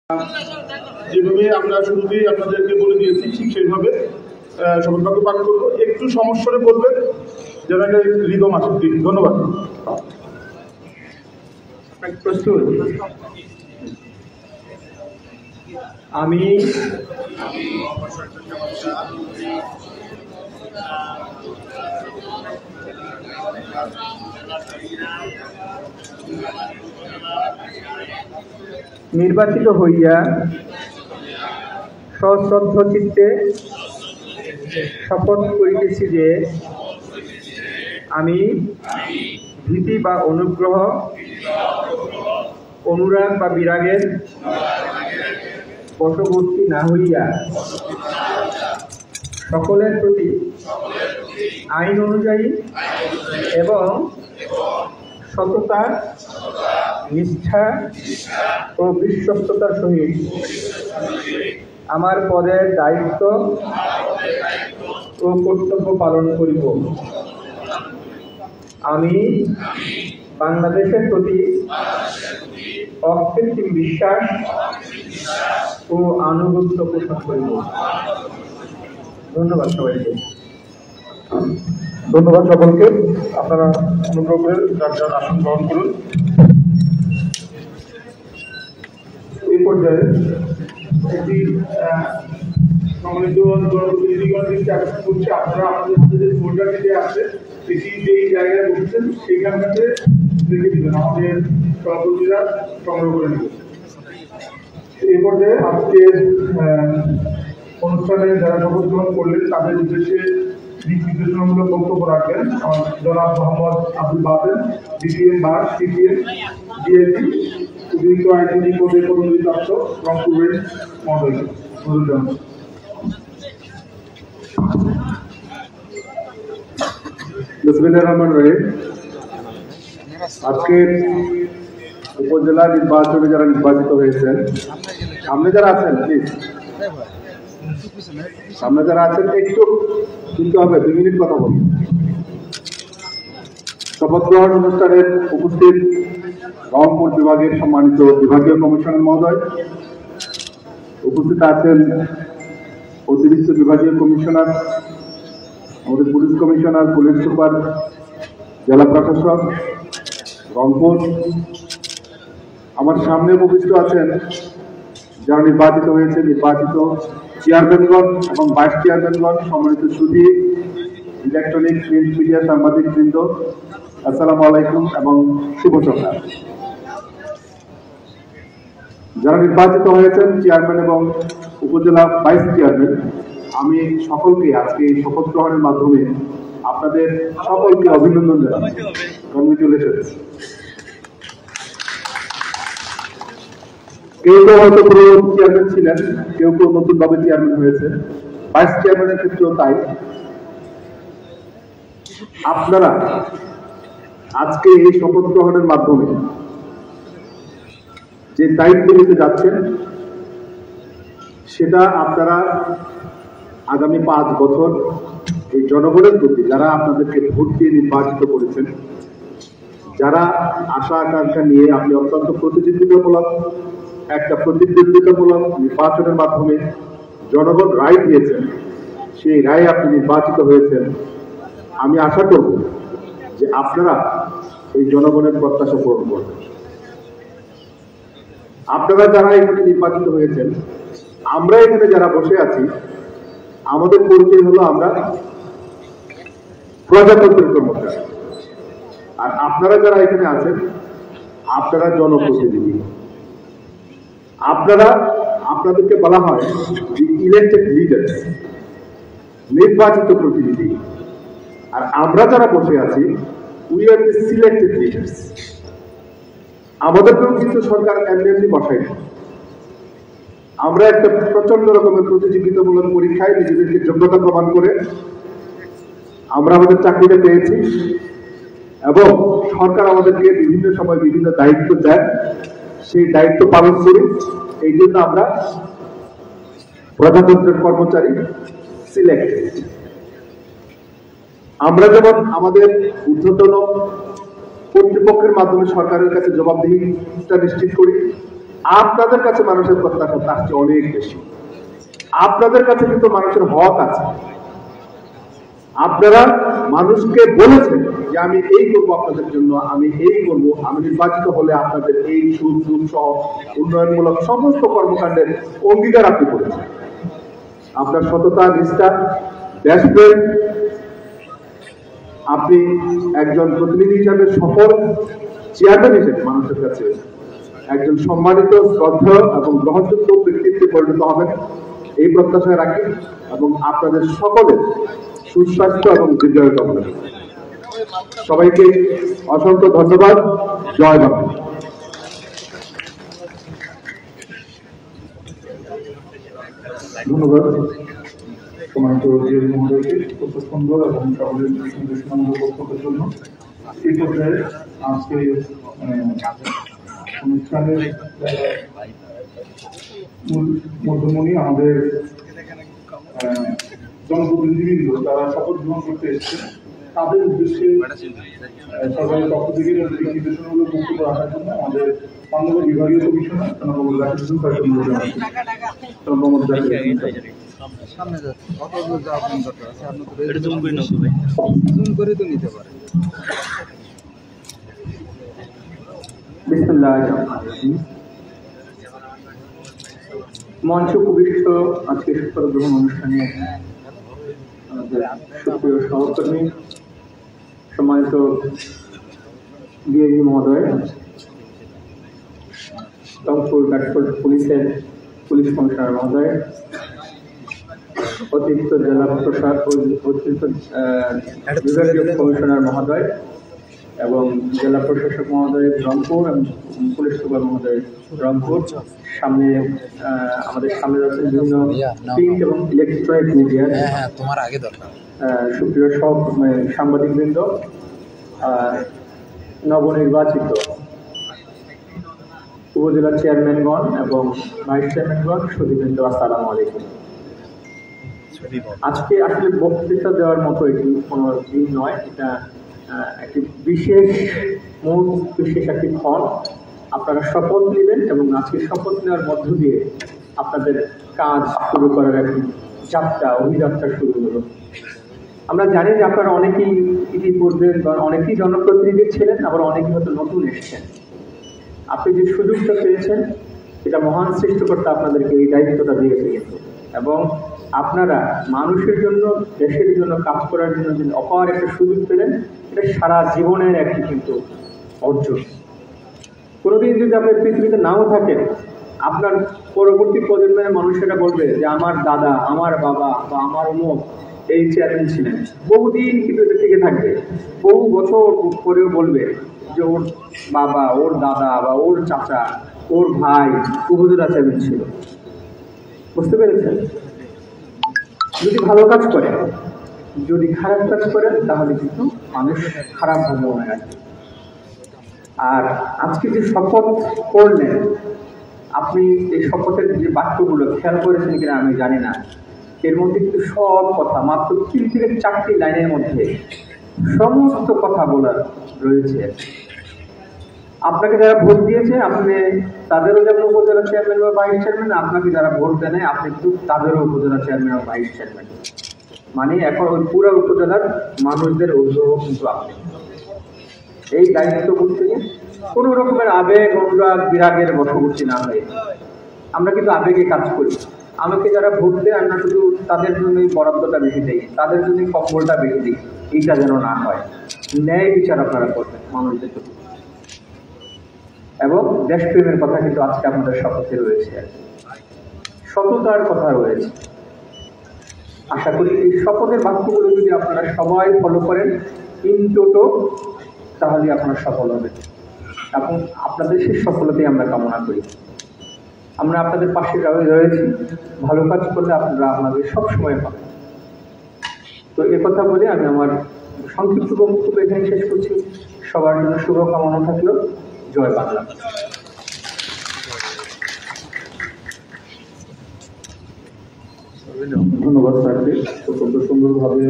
যেভাবে আমরা শুরুতেই আপনাদেরকে বলে দিয়েছি ঠিক সেইভাবে শপথ বাক্য পাঠ করবো। একটু সমস্যারে বলবেন যেন একটা রিদম আছে। ধন্যবাদ। প্রস্তুত? আমি নির্বাচিত হইয়া সশ্রদ্ধ চিত্তে শপথ করিতেছি যে আমি ভীতি বা অনুগ্রহ, অনুরাগ বা বিরাগের বশবর্তী না হইয়া সকলের প্রতি আইন অনুযায়ী এবং সততা, নিষ্ঠা ও বিশ্বস্ততার সহিত আমার পদের দায়িত্ব ও কর্তব্য পালন করিব। আমি বাংলাদেশের প্রতি অকৃত্রিম বিশ্বাস ও আনুগত্য পোষণ করিব। ধন্যবাদ সবাইকে। ধন্যবাদ সকলকে। আপনারা অনুগ্রহ করে যার যার আসন গ্রহণ করুন। এই পর্যায়ে একটি সম্মানিত প্রতিনিধিগণ দৃষ্টি আকর্ষণ করছে, আপনারা আপনাদের মধ্যে যে ভোটার দিতে আছে সেটি যেই জায়গায় বসেছেন সেইখানটাতে রেখে দিবেন, আমাদের সভাপতিরা সংগ্রহ করে নেবেন। এই পর্যায়ে আজকের অনুষ্ঠানে যারা শপথ গ্রহণ করলেন তাদের উদ্দেশ্যে দিক নির্দেশনামূলক বক্তব্য রাখবেন জনাব মোহাম্মদ আব্দুল বাতেন, ডিসিএম বার, সিপিএম, ডিএসপি, অতিরিক্ত আইনজীবী পদে পদোন্নতিপ্রাপ্ত রংপুর ওয়েস্ট মহোদয়। বিসমিল্লাহির রহমানির রহিম। আজকের উপজেলা নির্বাচনে যারা নির্বাচিত হয়েছেন, সামনে যারা আছেন প্লিজ, সামনে যারা আছেন একটু শুনতে হবে, 2 মিনিট কথা বলুন। শপথ গ্রহণ অনুষ্ঠানের উপস্থিত রংপুর বিভাগের সম্মানিত বিভাগীয় কমিশনার মহোদয়, উপস্থিত আছেন অতিরিক্ত বিভাগীয় কমিশনার, আমাদের পুলিশ কমিশনার, পুলিশ সুপার, জেলা প্রশাসক রংপুর, আমার সামনে উপস্থিত আছেন যারা নির্বাচিত হয়েছে, নির্বাচিত চেয়ারম্যানগণ এবং ভাইস চেয়ারম্যানগণ, সম্মানিত সুধী, ইলেকট্রনিক প্রিন্ট মিডিয়া সাংবাদিক বৃন্দ, আসসালামু আলাইকুম এবং শুভ সকাল। যারা নির্বাচিত হয়েছেন চেয়ারম্যান এবং উপজেলা ভাইস চেয়ারম্যান, আমি সকলকে আজকে এই শপথ গ্রহণের মাধ্যমে আপনাদের সকলকে অভিনন্দন জানাই। কংগ্রেচুলেশনস। কেউ কেউ হয়তো পুরো চেয়ারম্যান ছিলেন, কেউ কেউ নতুন ভাবে চেয়ারম্যান হয়েছে, ভাইস চেয়ারম্যানের ক্ষেত্রেও তাই। আপনারা আজকে এই শপথ গ্রহণের মাধ্যমে যে দায়িত্ব নিতে যাচ্ছেন সেটা আপনারা আগামী 5 বছর এই জনগণের প্রতি, যারা আপনাদেরকে ভোট দিয়ে নির্বাচিত করেছেন, যারা আশা আকাঙ্ক্ষা নিয়ে আপনি অত্যন্ত প্রতিদ্বন্দ্বিতামূলক নির্বাচনের মাধ্যমে জনগণ রায় দিয়েছেন, সেই রায়ে আপনি নির্বাচিত হয়েছেন। আমি আশা করব যে আপনারা এই জনগণের প্রত্যাশা পূরণ করবেন। আপনারা যারা এখানে নির্বাচিত হয়েছেন, আমরা এখানে যারা বসে আছি, আমাদের পরিচয় হলো আমরা প্রজাতন্ত্রের কর্মচারী, আর আপনারা যারা এখানে আছেন আপনারা জনপ্রতিনিধি। আপনাদেরকে বলা হয় ইলেক্টেড লিডার্স, নির্বাচিত প্রতিনিধি। আর আমরা যারা বসে আছি we are the selected leaders. আমাদেরকেও কিন্তু সরকার এমনি বসায় না। আমরা একটা প্রচন্ড রকমের প্রতিযোগিতামূলক পরীক্ষায় নিজেদেরকে যোগ্যতা প্রমাণ করে আমরা আমাদের চাকরিটা পেয়েছি, এবং সরকার আমাদেরকে বিভিন্ন সময় বিভিন্ন দায়িত্ব দেয়, সেই দায়িত্ব পালন করি। এই জন্য আমরা প্রজাতন্ত্রের কর্মচারী, সিলেক্টেড। আমরা যেমন আমাদের ঊর্ধ্বতন কর্তৃপক্ষের মাধ্যমে সরকারের কাছে জবাবদিহিতা নিশ্চিত করি, আপনাদের কাছে মানুষের প্রত্যাশা তার চেয়ে অনেক বেশি। আপনাদের কাছে কিন্তু মানুষের হক আছে। আপনারা মানুষকে বলেছেন যে আমি এই করবো আপনাদের জন্য, আমি এই করবো, আমি নির্বাচিত হলে আপনাদের এই সুদ দুধ সহ উন্নয়নমূলক সমস্ত কর্মকাণ্ডের অঙ্গীকার আপনি করেছেন। আপনার সততা, নিষ্ঠা, দেশপ্রেম, আপনি একজন প্রতিনিধি হিসাবে সফল চেয়ারম্যান হিসেবে মানুষের কাছে একজন সম্মানিত, শ্রদ্ধেয় এবং গ্রহণযোগ্য ব্যক্তিত্বে পরিণত হবেন এই প্রত্যাশায় রাখি এবং আপনাদের সকলের সুস্বাস্থ্য এবং দীর্ঘায়ু কামনা। সবাইকে অসংখ্য ধন্যবাদ। জয় বাংলা। ধন্যবাদ সম্মানিত জিএল মহোদয়কে অত্যন্ত সুন্দর এবং সকলের নির্দেশনামূলক বক্তব্যের জন্য। এই পর্যায়ে আজকে অনুষ্ঠানের মধ্যমণি আমাদের জনপ্রতিনিধিবৃন্দ যারা শপথ গ্রহণ করতে এসেছেন তাদের উদ্দেশ্যে সরকারের পক্ষ থেকে নির্দেশনামূলক বক্তব্য রাখার জন্য আমাদের পান্নগর বিভাগীয় কমিশনার মোহাম্মদ জাকির হোসেন স্যারকে অনুরোধ জানাচ্ছি। মোহাম্মদ জাকির হোসেন সামনে যাচ্ছে অত দূর যাওয়া আপনার দরকার আছে, আপনি তো এটা জুম করে নিতে পারেন, জুম করে তো নিতে পারেন। বিসমিল্লাহির রহমানির রহিম। মঞ্চ উপবিষ্ট আজকে শপথ গ্রহণ অনুষ্ঠানে আমাদের সুপ্রিয় সহকর্মী, সম্মানিত ডিআইজি মহোদয়, রংপুর গাজীপুর পুলিশের পুলিশ কমিশনার মহোদয়, অতিরিক্ত জেলা প্রশাসক, অতিরিক্ত বিভাগীয় কমিশনার মহোদয় এবং জেলা প্রশাসক মহোদয় রংপুর এবং পুলিশ সুপার মহোদয় রংপুর, সামনে আমাদের সামনে যাচ্ছে বিভিন্ন প্রিন্ট এবং ইলেকট্রনিক মিডিয়া, তোমার আগে দরকার সুপ্রিয় সব সাংবাদিকবৃন্দ, নবনির্বাচিত উপজেলা চেয়ারম্যানগণ এবং ভাইস চেয়ারম্যানগণ, সুধীবৃন্দ, আসসালামু আলাইকুম। আজকে আসলে বক্তৃতা দেওয়ার মতো এটি কোনো দিন নয়, এটা একটি বিশেষ মুহূর্ত, বিশেষ একটি ক্ষণ। আপনারা শপথ নেবেন এবং আজকে শপথ নেওয়ার মধ্য দিয়ে আপনাদের কাজ শুরু করার একটি যাত্রা, অভিযাত্রা শুরু হলো। আমরা জানি যে আপনারা অনেকেই ইতিপূর্বে অনেকেই জনপ্রতিনিধি ছিলেন, আবার অনেকেই হয়তো নতুন এসেছেন। আপনি যে সুযোগটা পেয়েছেন এটা মহান সৃষ্টিকর্তা আপনাদেরকে এই দায়িত্বটা দিয়েছে কিন্তু, এবং আপনারা মানুষের জন্য, দেশের জন্য কাজ করার জন্য যে অপার একটা সুযোগ পেলেন, এটা সারা জীবনের একটি কিন্তু অর্জন। কোনোদিন যদি আপনার পৃথিবীতে নাও থাকেন, আপনার পরবর্তী প্রজন্মের মানুষেরা বলবে যে আমার দাদা, আমার বাবা বা আমার অমুক এই চেয়ারম্যান ছিলেন, বহুদিন কিন্তু এটা থেকে থাকবে। বহু বছর পরেও বলবে যে ওর বাবা, ওর দাদা বা ওর চাচা, ওর ভাই উপজেলা চেয়ারম্যান ছিল। বুঝতে পেরেছেন? যদি ভালো কাজ করে, যদি খারাপ কাজ করে, তাহলে কিন্তু মানুষ খারাপভাবে মনে রাখবে। আর আজকে যে শপথ করলেন, আপনি এই শপথের যে বাক্যগুলো খেয়াল করেছেন কিনা আমি জানি না, এর মধ্যে কিন্তু সব কথা মাত্র 3 থেকে 4টি লাইনের মধ্যে সমস্ত কথা বলার রয়েছে। আপনাকে যারা ভোট দিয়েছে, আপনি তাদেরও যেমন উপজেলা চেয়ারম্যান বা ভাইস চেয়ারম্যান, আপনাকে যারা ভোট দেন আপনি কিন্তু তাদেরও উপজেলা চেয়ারম্যান বা ভাইস চেয়ারম্যান। মানে এখন ওই পুরো উপজেলার মানুষদের অভিভাবক কিন্তু আপনি। এই দায়িত্ব বলতে কোনো রকমের আবেগ, অনুরাগ, বিরাগের বশবর্তী না হয়ে আমরা কিন্তু আবেগে কাজ করি। আমাকে যারা ভোট দেয় আমরা শুধু তাদের জন্যই বরাদ্দটা বেশি দিই, তাদের জন্যই কম্বলটা বেশি দিই, এইটা যেন না হয়। ন্যায় বিচার আপনারা করবেন মানুষদের জন্য, এবং দেশপ্রেমের কথা কিন্তু আজকে আপনাদের শপথে রয়েছে, সততার কথা রয়েছে। আশা করি এই শপথের বাক্যগুলো যদি আপনারা সবাই ফলো করেন ইন টোটো, তাহলে আপনারা সফল হবেন, এবং আপনাদের সেই সফলতাই আমরা কামনা করি। আমরা আপনাদের পাশে রয়েছি, ভালো কাজ করলে আপনারা আপনাদের সবসময় পাবেন। তো এ কথা বলে আমি আমার সংক্ষিপ্ত বক্তব্য এখানে শেষ করছি। সবার জন্য শুভকামনা থাকলো। জয় বাংলা। ধন্যবাদ স্যারকে, অত্যন্ত সুন্দরভাবে